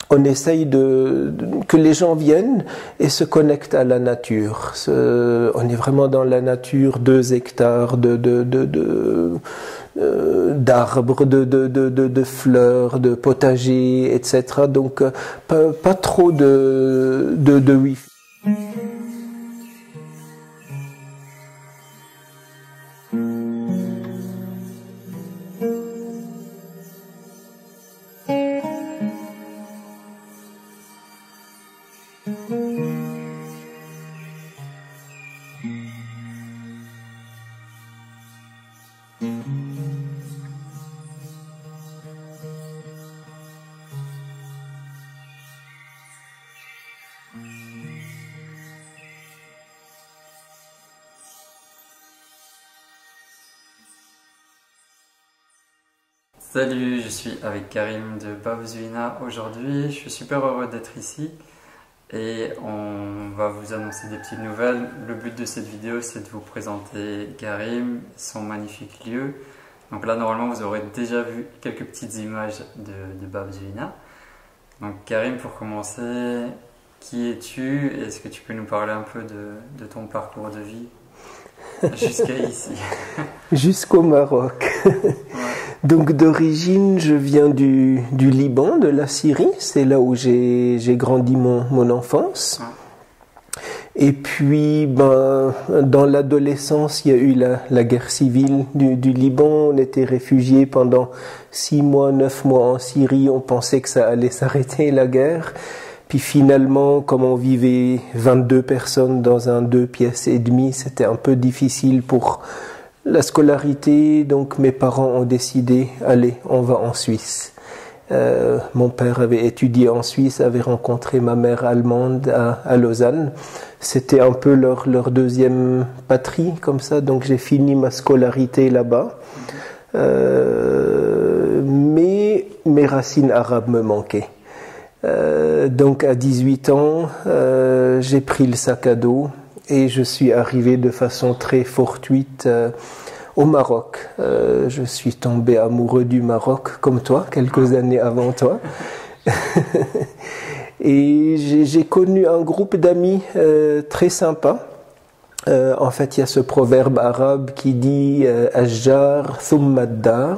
on essaye que les gens viennent et se connectent à la nature. On est vraiment dans la nature, 2 hectares d'arbres, de fleurs, de potagers, etc. Donc pas trop de wifi. Salut, je suis avec Karim de Babzouina aujourd'hui. Je suis super heureux d'être ici et on va vous annoncer des petites nouvelles. Le but de cette vidéo, c'est de vous présenter Karim, son magnifique lieu. Donc là, normalement, vous aurez déjà vu quelques petites images de Babzouina. Donc Karim, pour commencer, qui es-tu? Est-ce que tu peux nous parler un peu de ton parcours de vie jusqu'à ici? Jusqu'au Maroc. Ouais. Donc d'origine, je viens du Liban, de la Syrie. C'est là où j'ai grandi mon enfance. Et puis, dans l'adolescence, il y a eu la guerre civile du Liban. On était réfugiés pendant 6 mois, 9 mois en Syrie. On pensait que ça allait s'arrêter, la guerre. Puis finalement, comme on vivait 22 personnes dans un 2 pièces et demie, c'était un peu difficile pour la scolarité. Donc mes parents ont décidé, allez, on va en Suisse. Mon père avait étudié en Suisse, avait rencontré ma mère allemande à Lausanne. C'était un peu leur deuxième patrie, comme ça. Donc j'ai fini ma scolarité là-bas. Mais mes racines arabes me manquaient. Donc à 18 ans, j'ai pris le sac à dos et je suis arrivé de façon très fortuite au Maroc. Je suis tombé amoureux du Maroc, comme toi, quelques années avant toi. Et j'ai connu un groupe d'amis très sympa. En fait, il y a ce proverbe arabe qui dit « Ajjar thumma ad-dar »,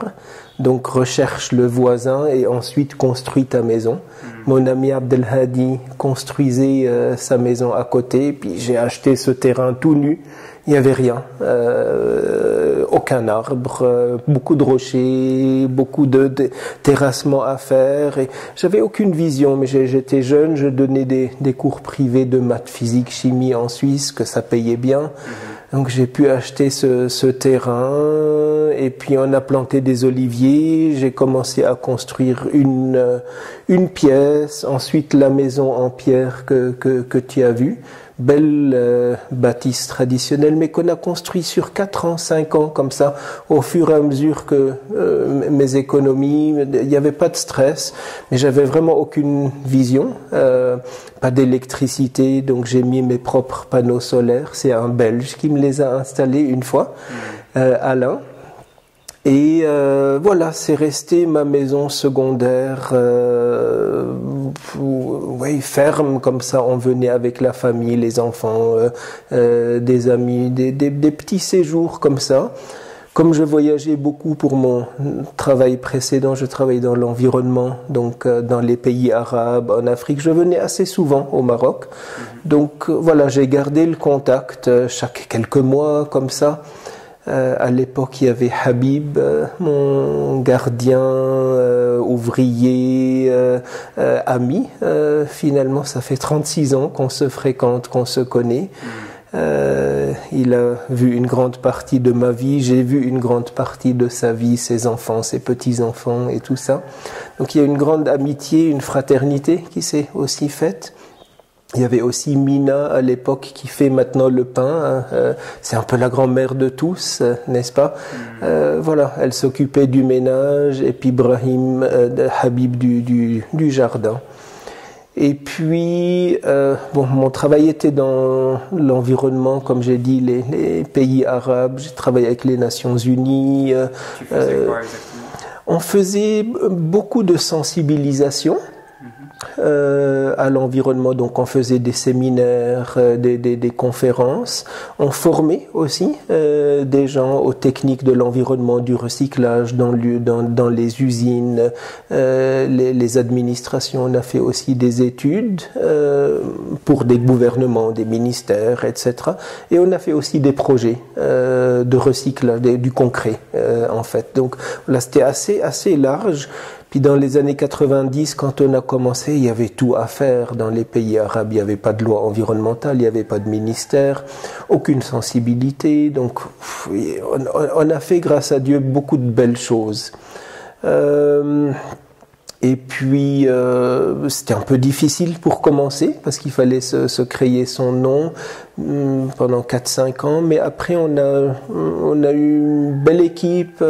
donc recherche le voisin et ensuite construis ta maison. Mon ami Abdelhadi construisait sa maison à côté, puis j'ai acheté ce terrain tout nu. Il n'y avait rien, aucun arbre, beaucoup de rochers, beaucoup de terrassements à faire. Et j'avais aucune vision, mais j'étais jeune, je donnais des cours privés de maths, physique, chimie en Suisse, que ça payait bien. Donc j'ai pu acheter ce terrain et puis on a planté des oliviers. J'ai commencé à construire une pièce, ensuite la maison en pierre que tu as vue. Belle bâtisse traditionnelle, mais qu'on a construit sur 4 ans, 5 ans, comme ça, au fur et à mesure que mes économies, il n'y avait pas de stress, mais j'avais vraiment aucune vision, pas d'électricité, donc j'ai mis mes propres panneaux solaires. C'est un Belge qui me les a installés une fois, Alain. Et voilà, c'est resté ma maison secondaire, ferme comme ça. On venait avec la famille, les enfants, des amis, des petits séjours comme ça. Comme je voyageais beaucoup pour mon travail précédent, je travaillais dans l'environnement, donc dans les pays arabes, en Afrique, je venais assez souvent au Maroc. Donc voilà, j'ai gardé le contact chaque quelques mois comme ça. À l'époque, il y avait Habib, mon gardien, ouvrier, ami. Finalement, ça fait 36 ans qu'on se fréquente, qu'on se connaît. Il a vu une grande partie de ma vie, j'ai vu une grande partie de sa vie, ses enfants, ses petits-enfants et tout ça. Donc il y a une grande amitié, une fraternité qui s'est aussi faite. Il y avait aussi Mina à l'époque qui fait maintenant le pain. C'est un peu la grand-mère de tous, n'est-ce pas? Voilà, elle s'occupait du ménage et puis Ibrahim, Habib du jardin. Et puis, mon travail était dans l'environnement, comme j'ai dit, les pays arabes. J'ai travaillé avec les Nations Unies. Tu faisais quoi exactement? On faisait beaucoup de sensibilisation. à l'environnement, donc on faisait des séminaires, des conférences. On formait aussi des gens aux techniques de l'environnement, du recyclage dans les usines, les administrations. On a fait aussi des études pour des gouvernements, des ministères, etc. Et on a fait aussi des projets de recyclage, du concret en fait. Donc là c'était assez large. Puis dans les années 90, quand on a commencé, il y avait tout à faire dans les pays arabes. Il n'y avait pas de loi environnementale, il n'y avait pas de ministère, aucune sensibilité. Donc on a fait, grâce à Dieu, beaucoup de belles choses. Et puis, c'était un peu difficile pour commencer, parce qu'il fallait se créer son nom pendant 4-5 ans. Mais après, on a eu une belle équipe,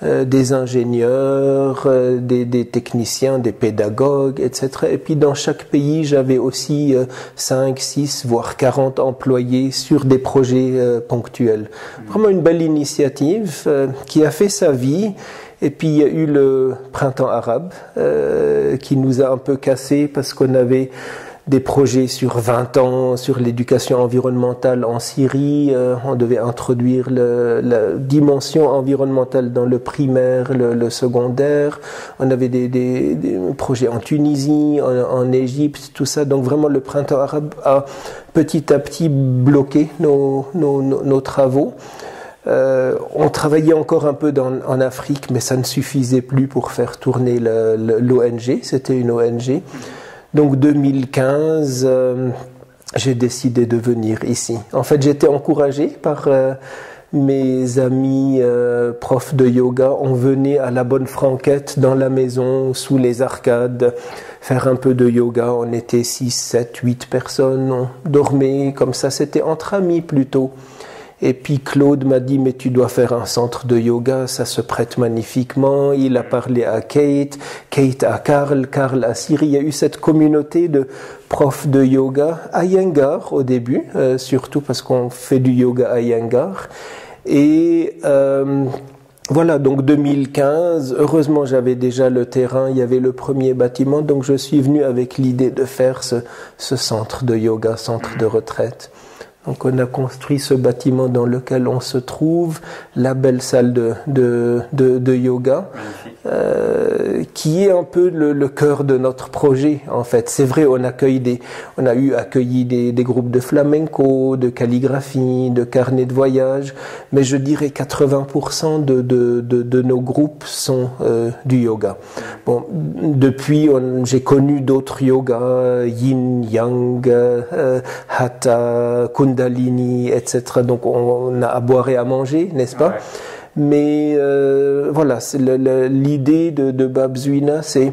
des ingénieurs, des techniciens, des pédagogues, etc. Et puis, dans chaque pays, j'avais aussi 5, 6, voire 40 employés sur des projets ponctuels. Vraiment une belle initiative qui a fait sa vie. Et puis il y a eu le printemps arabe qui nous a un peu cassé parce qu'on avait des projets sur 20 ans sur l'éducation environnementale en Syrie. On devait introduire la dimension environnementale dans le primaire, le secondaire. On avait des projets en Tunisie, en Égypte, tout ça. Donc vraiment le printemps arabe a petit à petit bloqué nos travaux. On travaillait encore un peu en Afrique, mais ça ne suffisait plus pour faire tourner l'ONG. C'était une ONG. Donc 2015, j'ai décidé de venir ici. En fait, j'étais encouragé par mes amis profs de yoga. On venait à la Bonne Franquette dans la maison, sous les arcades, faire un peu de yoga. On était 6, 7, 8 personnes. On dormait comme ça. C'était entre amis plutôt. Et puis Claude m'a dit, mais tu dois faire un centre de yoga, ça se prête magnifiquement. Il a parlé à Kate à Karl à Siri. Il y a eu cette communauté de profs de yoga à Iyengar au début, surtout parce qu'on fait du yoga à Iyengar. Et voilà, donc 2015, heureusement j'avais déjà le terrain, il y avait le premier bâtiment, donc je suis venu avec l'idée de faire ce centre de yoga, centre de retraite. Donc on a construit ce bâtiment dans lequel on se trouve, la belle salle de yoga, qui est un peu le cœur de notre projet en fait. C'est vrai, on a accueilli des groupes de flamenco, de calligraphie, de carnet de voyage, mais je dirais 80% de nos groupes sont du yoga. Bon, depuis j'ai connu d'autres yogas, Yin, Yang, Hatha, Kundalini, etc. Donc on a à boire et à manger, n'est-ce pas? Ouais. Mais voilà, l'idée de Babzuina, c'est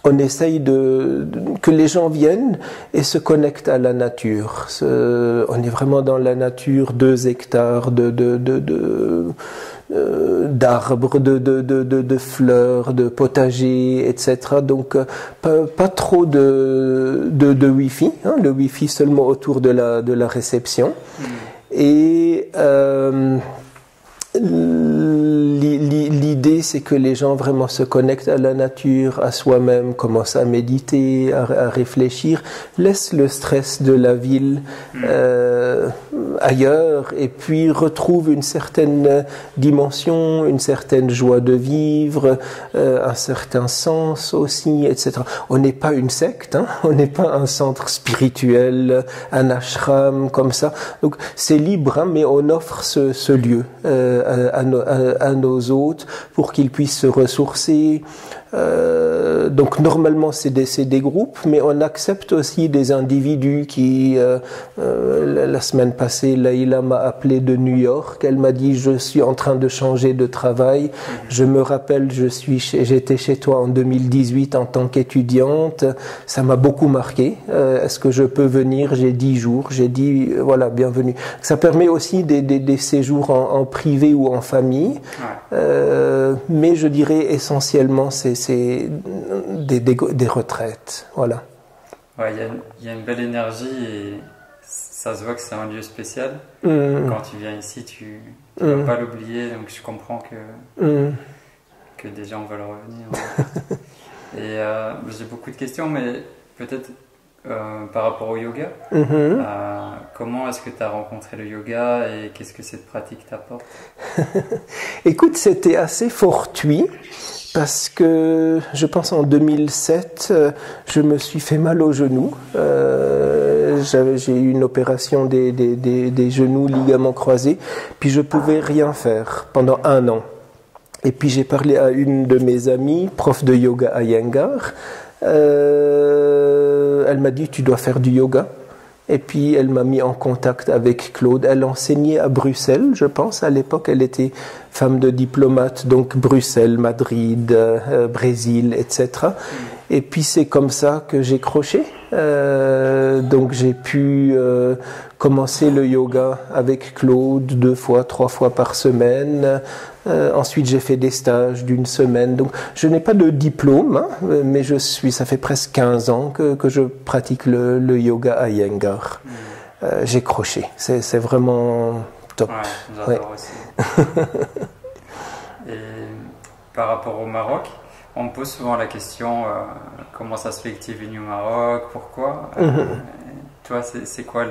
on essaye que les gens viennent et se connectent à la nature. On est vraiment dans la nature, 2 hectares d'arbres, de fleurs, de potagers, etc. Donc pas trop de Wi-Fi, hein, le Wi-Fi seulement autour de la réception. Et l'idée, c'est que les gens vraiment se connectent à la nature, à soi-même, commencent à méditer, à réfléchir, laissent le stress de la ville ailleurs et puis retrouvent une certaine dimension, une certaine joie de vivre, un certain sens aussi, etc. On n'est pas une secte, hein, on n'est pas un centre spirituel, un ashram comme ça. Donc c'est libre, hein, mais on offre ce lieu à nos hôtes pour qu'ils puissent se ressourcer. Donc normalement c'est des groupes, mais on accepte aussi des individus qui la semaine passée Laïla m'a appelé de New York, elle m'a dit je suis en train de changer de travail, je me rappelle j'étais chez toi en 2018 en tant qu'étudiante, ça m'a beaucoup marqué, est-ce que je peux venir? J'ai 10 jours, j'ai dit voilà, bienvenue. Ça permet aussi des séjours en privé ou en famille, mais je dirais essentiellement c'est des retraites, voilà. Ouais, il y a une belle énergie et ça se voit que c'est un lieu spécial. Quand tu viens ici, tu ne vas pas l'oublier, donc je comprends que des gens veulent revenir. Et j'ai beaucoup de questions, mais peut-être par rapport au yoga. Comment est-ce que tu as rencontré le yoga et qu'est-ce que cette pratique t'apporte? Écoute, c'était assez fortuit parce que je pense en 2007, je me suis fait mal au genou. J'ai eu une opération des genoux, ligaments croisés, puis je pouvais rien faire pendant 1 an. Et puis j'ai parlé à une de mes amies, prof de yoga à Iyengar. Elle m'a dit tu dois faire du yoga. Et puis elle m'a mis en contact avec Claude. Elle enseignait à Bruxelles, je pense. À l'époque, elle était femme de diplomate, donc Bruxelles, Madrid, Brésil, etc. Et puis c'est comme ça que j'ai croché. Donc j'ai pu commencer le yoga avec Claude 2 fois, 3 fois par semaine. Ensuite j'ai fait des stages d'1 semaine. Donc je n'ai pas de diplôme, hein, mais ça fait presque 15 ans que je pratique le yoga à Iyengar. J'ai croché. C'est vraiment top. Ouais, j'adore aussi. Et par rapport au Maroc, on me pose souvent la question comment ça se fait que tu es venu au Maroc, pourquoi Toi, c'est quoi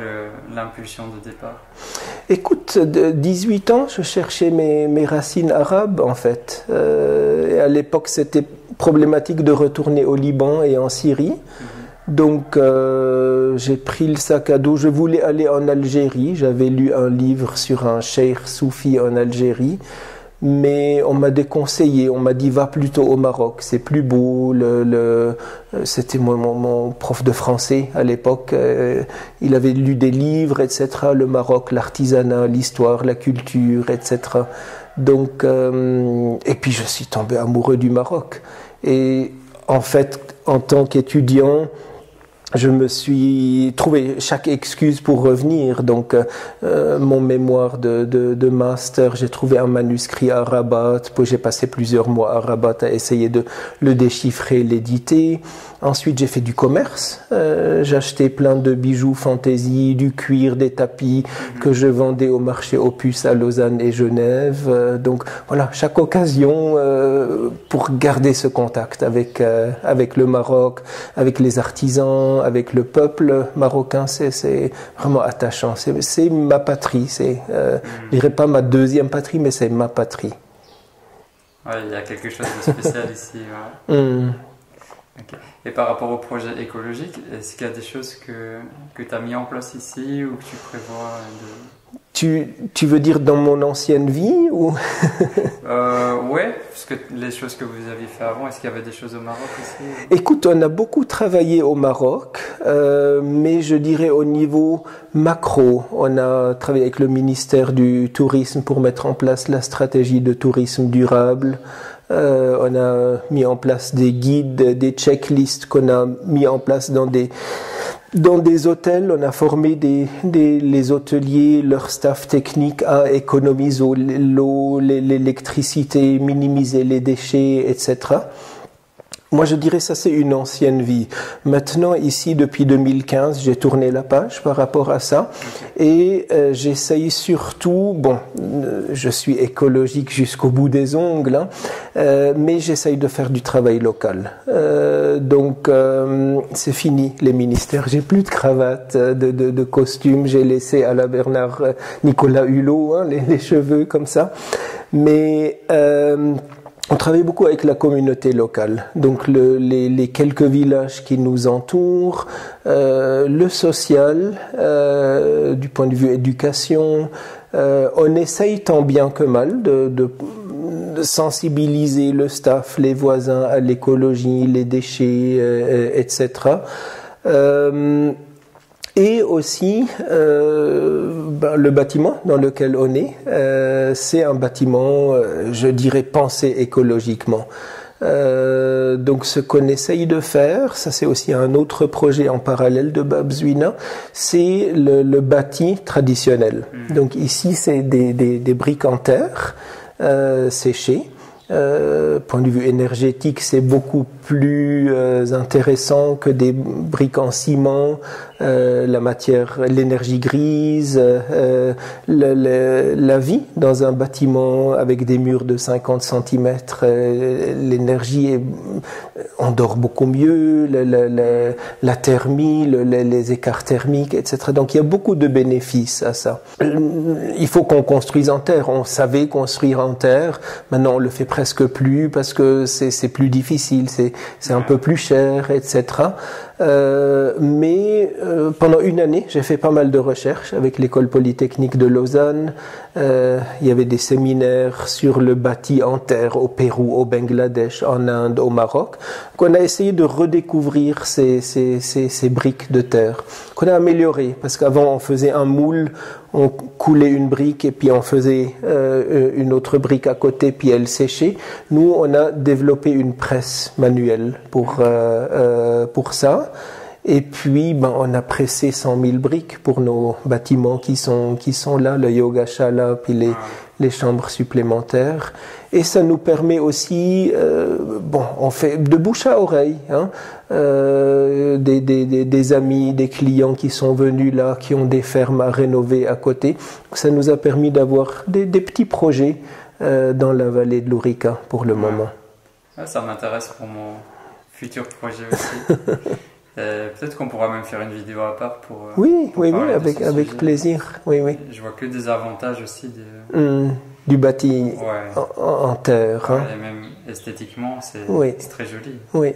l'impulsion de départ? Écoute, de 18 ans, je cherchais mes racines arabes en fait. Et à l'époque, c'était problématique de retourner au Liban et en Syrie. Donc j'ai pris le sac à dos, je voulais aller en Algérie, j'avais lu un livre sur un cheikh soufi en Algérie, mais on m'a déconseillé, on m'a dit va plutôt au Maroc, c'est plus beau. C'était mon prof de français à l'époque, il avait lu des livres, etc. Le Maroc, l'artisanat, l'histoire, la culture, etc. Donc, et puis je suis tombé amoureux du Maroc. Et en fait, en tant qu'étudiant, je me suis trouvé chaque excuse pour revenir. Donc, mon mémoire de master, j'ai trouvé un manuscrit à Rabat, puis j'ai passé plusieurs mois à Rabat à essayer de le déchiffrer, l'éditer. Ensuite, j'ai fait du commerce. J'ai acheté plein de bijoux fantaisie, du cuir, des tapis que je vendais au marché Opus à Lausanne et Genève. Donc, voilà, chaque occasion pour garder ce contact avec le Maroc, avec les artisans, avec le peuple marocain. C'est vraiment attachant. C'est ma patrie. Je dirais pas ma deuxième patrie, mais c'est ma patrie. Ouais, il y a quelque chose de spécial ici. Ouais. Okay. Et par rapport au projet écologique, est-ce qu'il y a des choses que tu as mis en place ici ou que tu prévois de... Tu veux dire dans mon ancienne vie ou ouais, parce que les choses que vous aviez fait avant, est-ce qu'il y avait des choses au Maroc aussi? Écoute, on a beaucoup travaillé au Maroc, mais je dirais au niveau macro. On a travaillé avec le ministère du Tourisme pour mettre en place la stratégie de tourisme durable. On a mis en place des guides, des checklists qu'on a mis en place dans des hôtels. On a formé les hôteliers, leur staff technique à économiser l'eau, l'électricité, minimiser les déchets, etc. Moi, je dirais ça, c'est une ancienne vie. Maintenant, ici, depuis 2015, j'ai tourné la page par rapport à ça. Et j'essaye surtout, je suis écologique jusqu'au bout des ongles, hein, mais j'essaye de faire du travail local. Donc, c'est fini, les ministères. J'ai plus de cravate, de costume. J'ai laissé à la Bernard Nicolas Hulot, hein, les cheveux comme ça. Mais... on travaille beaucoup avec la communauté locale, donc les quelques villages qui nous entourent, le social, du point de vue éducation. On essaye tant bien que mal de sensibiliser le staff, les voisins à l'écologie, les déchets, etc. Et aussi, le bâtiment dans lequel on est, c'est un bâtiment, je dirais, pensé écologiquement. Donc ce qu'on essaye de faire, ça c'est aussi un autre projet en parallèle de Babzwina, c'est le bâti traditionnel. Donc ici c'est des briques en terre séchées. Point de vue énergétique, c'est beaucoup plus intéressant que des briques en ciment, la matière, l'énergie grise, la vie dans un bâtiment avec des murs de 50 cm, l'énergie on dort beaucoup mieux, la thermie, les écarts thermiques, etc. Donc il y a beaucoup de bénéfices à ça. Il faut qu'on construise en terre. On savait construire en terre. Maintenant on le fait presque plus parce que c'est plus difficile, c'est un peu plus cher, etc. Mais pendant une année, j'ai fait pas mal de recherches avec l'école polytechnique de Lausanne. Il y avait des séminaires sur le bâti en terre au Pérou, au Bangladesh, en Inde, au Maroc. Qu'on a essayé de redécouvrir ces briques de terre, qu'on a améliorées. Parce qu'avant, on faisait un moule, on coulait une brique et puis on faisait une autre brique à côté, puis elle séchait. Nous, on a développé une presse manuelle pour ça. Et puis, on a pressé 100 000 briques pour nos bâtiments qui sont là, le yogashala, puis les chambres supplémentaires. Et ça nous permet aussi, on fait de bouche à oreille, hein, des amis, des clients qui sont venus là, qui ont des fermes à rénover à côté. Ça nous a permis d'avoir des petits projets dans la vallée de l'Ourika pour le moment. Ouais, ça m'intéresse pour mon futur projet aussi. Peut-être qu'on pourra même faire une vidéo à part pour oui, avec plaisir. Oui. Je vois que des avantages aussi du bâti en terre. Hein. Et même esthétiquement, c'est très joli. Oui.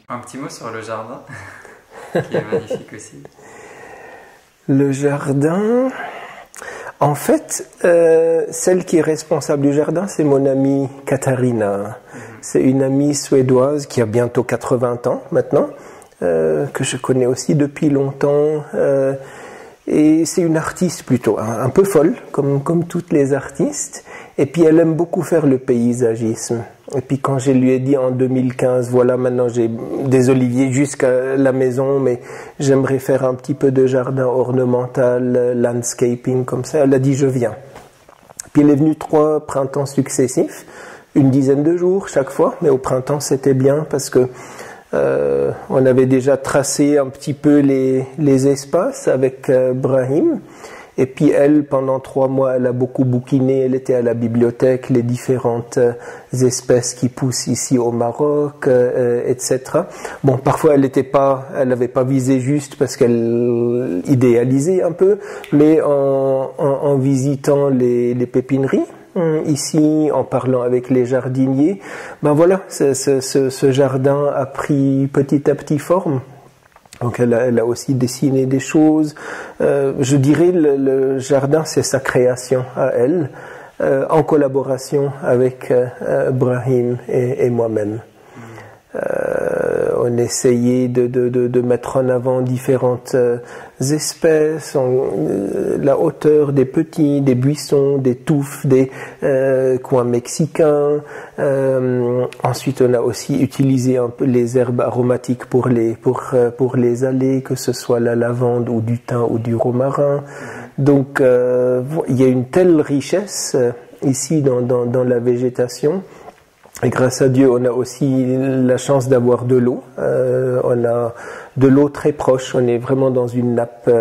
Un petit mot sur le jardin, qui est magnifique aussi. Le jardin... En fait, celle qui est responsable du jardin, c'est mon amie Katarina. C'est une amie suédoise qui a bientôt 80 ans maintenant, que je connais aussi depuis longtemps. Et c'est une artiste plutôt, un peu folle, comme toutes les artistes. Et puis elle aime beaucoup faire le paysagisme. Et puis quand je lui ai dit en 2015, voilà, maintenant j'ai des oliviers jusqu'à la maison, mais j'aimerais faire un petit peu de jardin ornemental, landscaping, comme ça, elle a dit je viens. Puis elle est venue 3 printemps successifs, une dizaine de jours chaque fois, mais au printemps c'était bien parce que on avait déjà tracé un petit peu les espaces avec Brahim. Et puis elle, pendant 3 mois, elle a beaucoup bouquiné, elle était à la bibliothèque, les différentes espèces qui poussent ici au Maroc, etc. Bon, parfois elle n'avait pas visé juste parce qu'elle idéalisait un peu, mais en visitant les pépineries, ici, en parlant avec les jardiniers, voilà, ce jardin a pris petit à petit forme. Donc elle a aussi dessiné des choses. Je dirais le jardin, c'est sa création à elle, en collaboration avec Brahim et moi-même. On essayait de mettre en avant différentes espèces, la hauteur des petits, des buissons, des touffes, des coins mexicains. Ensuite, on a aussi utilisé un peu les herbes aromatiques pour les allées, que ce soit la lavande ou du thym ou du romarin. Donc, il y a une telle richesse ici dans la végétation. Et grâce à Dieu, on a aussi la chance d'avoir de l'eau. On a de l'eau très proche. On est vraiment dans une nappe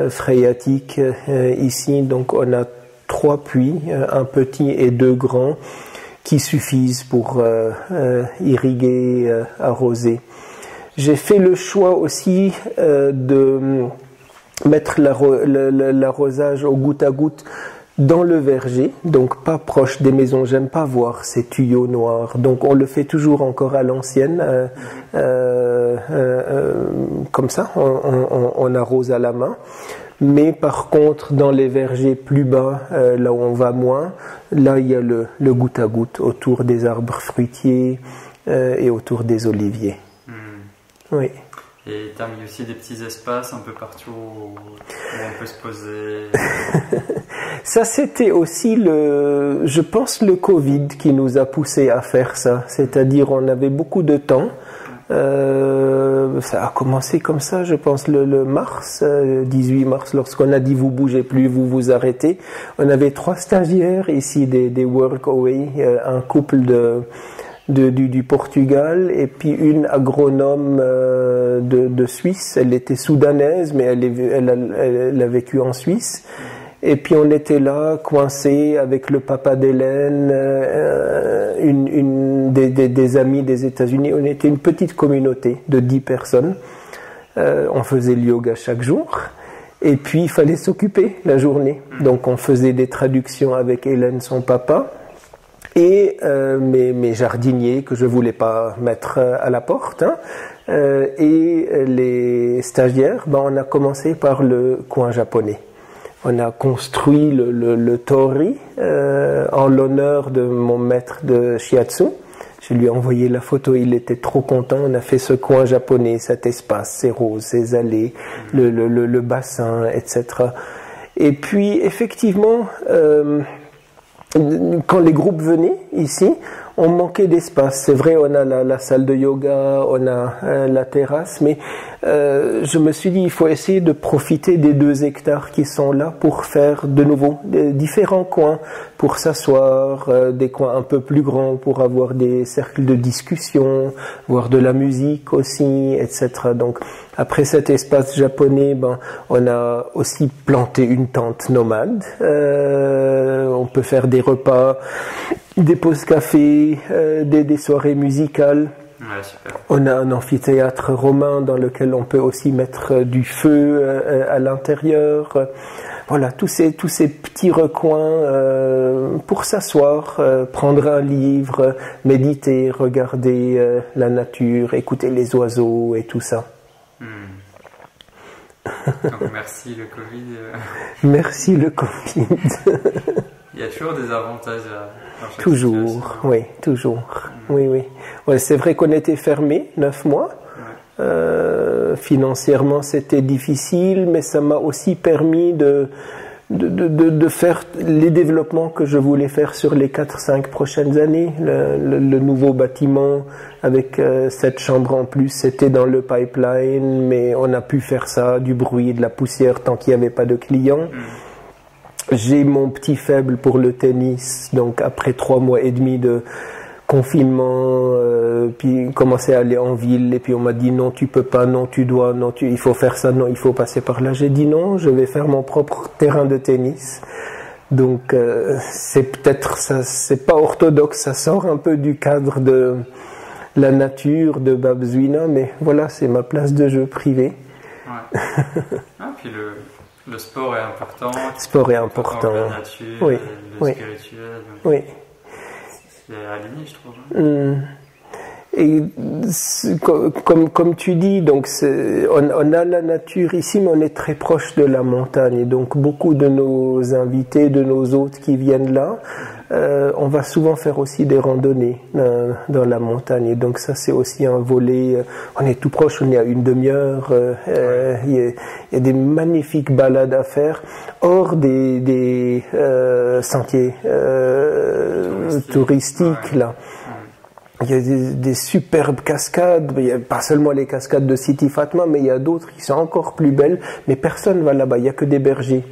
phréatique ici. Donc on a 3 puits, un petit et 2 grands, qui suffisent pour irriguer, arroser. J'ai fait le choix aussi de mettre l'arrosage au goutte à goutte dans le verger, donc pas proche des maisons. J'aime pas voir ces tuyaux noirs, donc on le fait toujours encore à l'ancienne, comme ça, on arrose à la main. Mais par contre, dans les vergers plus bas, là où on va moins, là il y a le goutte à goutte autour des arbres fruitiers et autour des oliviers. Oui. Et tu as mis aussi des petits espaces un peu partout où on peut se poser. Ça, c'était aussi je pense, le Covid qui nous a poussé à faire ça. C'est-à-dire, on avait beaucoup de temps Ça a commencé comme ça, je pense, le mars, 18 mars, lorsqu'on a dit vous bougez plus, vous vous arrêtez. On avait 3 stagiaires ici, des workaway, un couple du Portugal et puis une agronome de Suisse. Elle était soudanaise, mais elle a vécu en Suisse. Et puis on était là, coincés avec le papa d'Hélène, des amis des États-Unis. On était une petite communauté de 10 personnes. On faisait le yoga chaque jour. Et puis il fallait s'occuper la journée. Donc on faisait des traductions avec Hélène, son papa, et mes jardiniers que je voulais pas mettre à la porte. Et les stagiaires, on a commencé par le coin japonais. On a construit le tori en l'honneur de mon maître de shiatsu. Je lui ai envoyé la photo, il était trop content. On a fait ce coin japonais, cet espace, ces roses, ces allées, le bassin, etc. Et puis, effectivement, quand les groupes venaient ici, on manquait d'espace. C'est vrai, on a la salle de yoga, on a la terrasse, mais je me suis dit, il faut essayer de profiter des 2 hectares qui sont là pour faire de nouveau différents coins, pour s'asseoir, des coins un peu plus grands, pour avoir des cercles de discussion, voir de la musique aussi, etc. Donc, après cet espace japonais, on a aussi planté une tente nomade. On peut faire des repas, des pauses café, des soirées musicales. Ouais, super. On a un amphithéâtre romain dans lequel on peut aussi mettre du feu à l'intérieur. Voilà, tous ces petits recoins pour s'asseoir, prendre un livre, méditer, regarder la nature, écouter les oiseaux et tout ça. Donc merci le Covid. Merci le Covid. Il y a toujours des avantages dans chaque toujours, situation. oui, toujours. Oui. Ouais, c'est vrai qu'on était fermé 9 mois. Ouais. Financièrement, c'était difficile, mais ça m'a aussi permis de faire les développements que je voulais faire sur les 4-5 prochaines années. Le nouveau bâtiment avec 7 chambres en plus, c'était dans le pipeline, mais on a pu faire ça, du bruit, de la poussière, tant qu'il n'y avait pas de clients. J'ai mon petit faible pour le tennis, donc après 3 mois et demi de confinement, puis commencer à aller en ville, et puis on m'a dit non, tu peux pas, non, tu dois, non, il faut faire ça, non, il faut passer par là. J'ai dit non, je vais faire mon propre terrain de tennis. Donc c'est peut-être ça, c'est pas orthodoxe, ça sort un peu du cadre de la nature de Babzuina, mais voilà, c'est ma place de jeu privée. Ouais. Puis le sport est important. Le sport est important. La nature, oui. le spirituel. Oui. C'est aligné, je trouve. Et comme tu dis, donc on a la nature ici, mais on est très proche de la montagne. Et donc beaucoup de nos invités, de nos hôtes qui viennent là, on va souvent faire aussi des randonnées dans la montagne. Et donc ça, c'est aussi un volet. On est tout proche, on est à une demi-heure. Il y a des magnifiques balades à faire hors des sentiers touristiques là. Il y a des superbes cascades, il y a pas seulement les cascades de Siti Fatma, mais il y a d'autres qui sont encore plus belles, mais personne va là-bas, il n'y a que des bergers.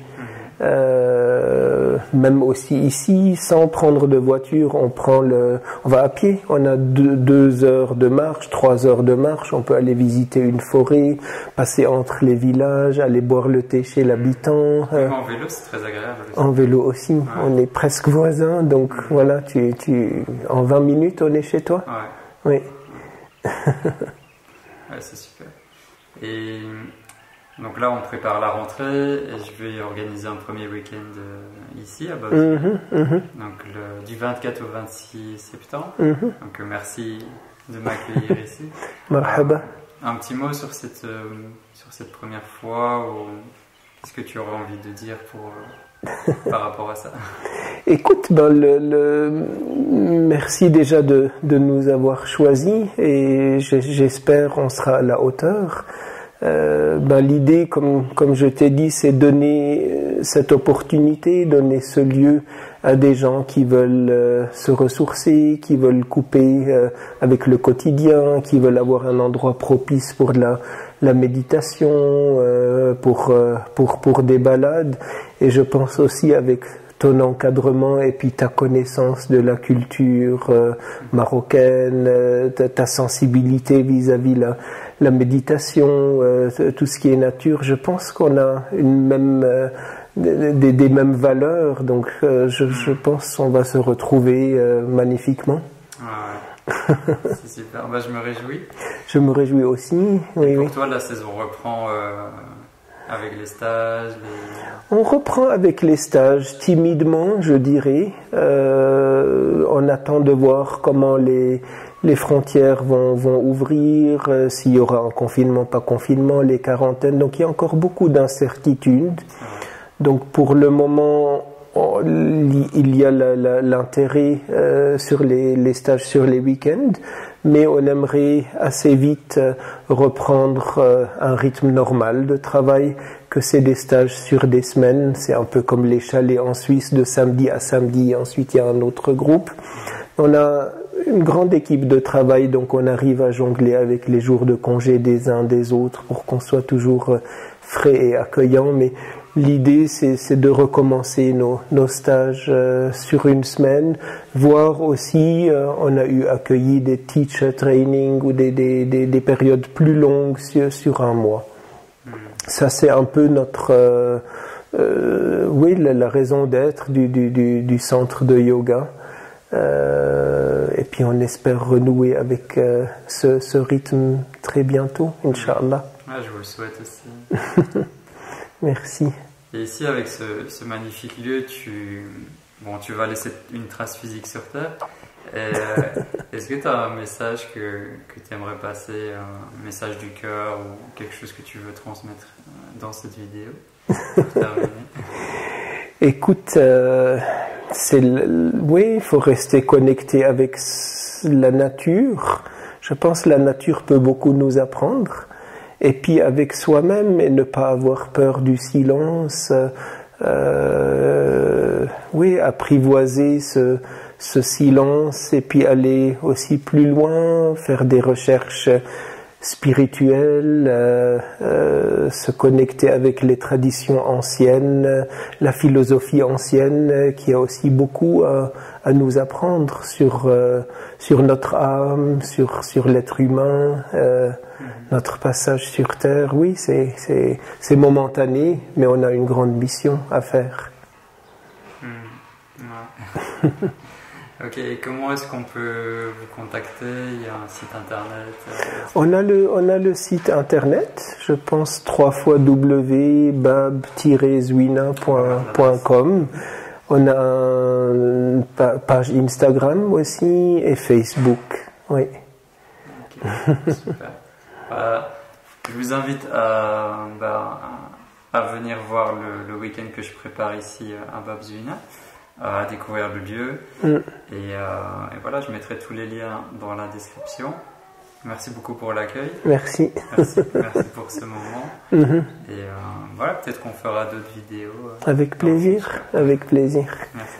Même aussi ici, sans prendre de voiture, on va à pied, on a 2 heures de marche, 3 heures de marche, on peut aller visiter une forêt, passer entre les villages, aller boire le thé chez l'habitant. En vélo, c'est très agréable. En vélo aussi, ouais. On est presque voisins, donc voilà, en 20 minutes, on est chez toi. Ouais. Oui. Ouais, c'est super. Et donc là, on prépare la rentrée et je vais organiser un premier week-end ici à Babzuina. Donc du 24 au 26 septembre. Donc merci de m'accueillir ici. Marhaba. Un petit mot sur cette première fois, ou qu'est-ce que tu aurais envie de dire par rapport à ça? Écoute, merci déjà de nous avoir choisis et j'espère on sera à la hauteur. L'idée, comme je t'ai dit, c'est donner cette opportunité, donner ce lieu à des gens qui veulent se ressourcer, qui veulent couper avec le quotidien, qui veulent avoir un endroit propice pour la méditation, pour des balades. Et je pense aussi avec ton encadrement et puis ta connaissance de la culture marocaine, ta sensibilité vis-à-vis la méditation, tout ce qui est nature, je pense qu'on a des mêmes valeurs, donc je pense qu'on va se retrouver magnifiquement. C'est super, je me réjouis. Je me réjouis aussi. Et pour toi, la saison reprend avec les stages On reprend avec les stages, timidement, je dirais. On attend de voir comment les frontières vont ouvrir, s'il y aura un confinement, pas confinement, les quarantaines. Donc il y a encore beaucoup d'incertitudes. Donc pour le moment, il y a l'intérêt sur les stages sur les week-ends, mais on aimerait assez vite reprendre un rythme normal de travail, que c'est des stages sur des semaines. C'est un peu comme les chalets en Suisse, de samedi à samedi, ensuite il y a un autre groupe. On a une grande équipe de travail, donc on arrive à jongler avec les jours de congé des uns des autres pour qu'on soit toujours frais et accueillant, mais l'idée, c'est de recommencer nos stages sur une semaine, voire aussi, on a eu accueilli des teacher training ou des périodes plus longues sur un mois. Ça, c'est un peu notre, la raison d'être du centre de yoga. Et puis on espère renouer avec ce rythme très bientôt, Inch'Allah. Je vous le souhaite aussi. Merci. Et ici, avec ce magnifique lieu, tu vas laisser une trace physique sur Terre. Est-ce que tu as un message que tu aimerais passer, un message du cœur ou quelque chose que tu veux transmettre dans cette vidéo pour terminer? Écoute, il faut rester connecté avec la nature. Je pense que la nature peut beaucoup nous apprendre. Et puis avec soi-même, et ne pas avoir peur du silence, apprivoiser ce silence, et puis aller aussi plus loin, faire des recherches spirituelles, se connecter avec les traditions anciennes, la philosophie ancienne, qui a aussi beaucoup à nous apprendre sur notre âme, sur l'être humain, notre passage sur Terre. Oui, c'est momentané, mais on a une grande mission à faire. Ok, et comment est-ce qu'on peut vous contacter? Il y a un site internet? On a le site internet, je pense www.bab-zwina.com. On a une page Instagram aussi et Facebook. Oui. Okay, super. Je vous invite à venir voir le week-end que je prépare ici à Bab Zwina, à découvrir le lieu. Et voilà, je mettrai tous les liens dans la description. Merci beaucoup pour l'accueil. Merci. Merci pour ce moment. Et voilà, peut-être qu'on fera d'autres vidéos. Avec plaisir, avec plaisir. Merci.